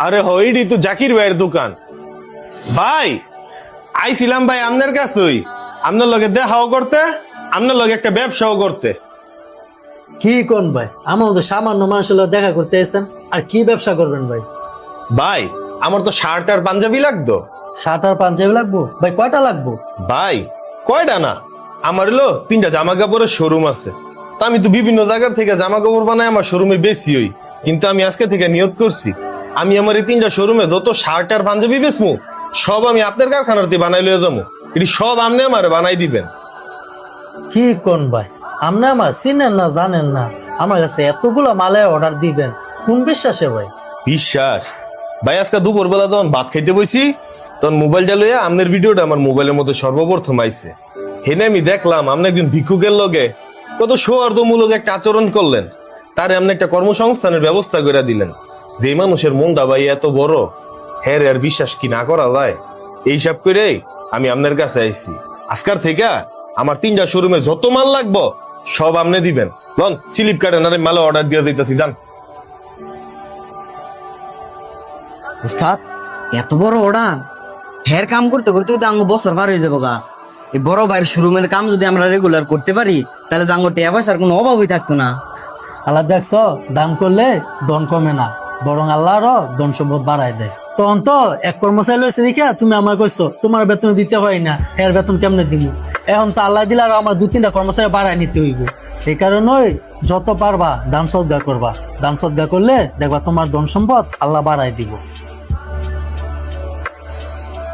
আরে হইডি তো জাকির ভাইয়ের দোকান। ভাই আইছিলাম ভাই আপনার কাছেই, আপনার লগে দেখাও করতে, আপনার লগে একটা ব্যবসাও করতে। কি কোন ভাই, আমার তো সামান্য মানুষের লগে দেখা করতে এসেছেন, আর কি ব্যবসা করবেন ভাই? ভাই আমার তো শার্ট আর পাঞ্জাবি লাগতো। শার্ট আর পাঞ্জাবি লাগবো ভাই? কয়টা লাগবো? ভাই কয়টা না, আমার হলো 3টা জামা কাপড়ের শোরুম আছে। তা আমি তো বিভিন্ন জায়গার থেকে জামা কাপড় বানাই আমার শোরুমে বেশি হই, কিন্তু আমি আজকে থেকে নিয়ত করছি আমি আমার এই 3টা শোরুমে যত শার্ট আর পাঞ্জাবি বেচমু সব আমি আপনার কারখানাতে বানাই লয়ে যাবো। এটি সব আপনি আমার বানাই দিবেন। কি কোন ভাই, আপনি আমার চিনেন না জানেন না, আমার কাছে এতগুলো মালে অর্ডার দিবেন কোন বিশ্বাসে ভাই? বিশ্বাস? ভাই আজকে দুপুর বেলা যখন ভাত খাইতে বসি তখন মোবাইলটা লইয়া আপনার ভিডিওটা আমার মোবাইলের মধ্যে সর্বপ্রথম আইছে। হেনে আমি দেখলাম আপনি একজন ভিক্ষুকের লগে কত সৌহার্দ্যমূলক একটা আচরণ করলেন, তারে আপনি একটা কর্মসংস্থানের ব্যবস্থা করে দিলেন। যে মানুষের মনটা ভাই এত বড়, হ্যাঁ আর বিশ্বাস কি না করা যায়? এইসব করে আমি আপনার কাছে আইছি। আজকার থেকে আমার 3টা শোরুমে যত মাল লাগবো সব আপনি দিবেন। লন স্লিপ কাটেন, আরে মালে অর্ডার দিয়ে দিতেছি, যান। উস্তাদ এত বড় অর্ডার, হের কাম করতে করতে তো আঙ্গ বছর পার হয়ে যাবো গা। এই বড় ভাইয়ের শোরুমের কাম যদি আমরা রেগুলার করতে পারি তাহলে তো আঙ্গ টিয়া পয়সার কোনো অভাবই থাকতো না। আল্লাহ দেখছো, দাম করলে ধন কমে না, বরং আল্লাহরও ধন সম্পদ বাড়ায় দেয়। তখন তো এক কর্মচারী লইছে দেখে তুমি আমার কইছো তোমার বেতন দিতে হয় না, এর বেতন কেমনে দিব? এখন তো আল্লাহ দিলে আর আমার 2-3টা কর্মচারী বাড়ায় নিতে হইব। এই কারণে যত পারবা দান সদ্গা করবা, দান সদ্গা করলে দেখবা তোমার ধন সম্পদ আল্লাহ বাড়ায় দিব।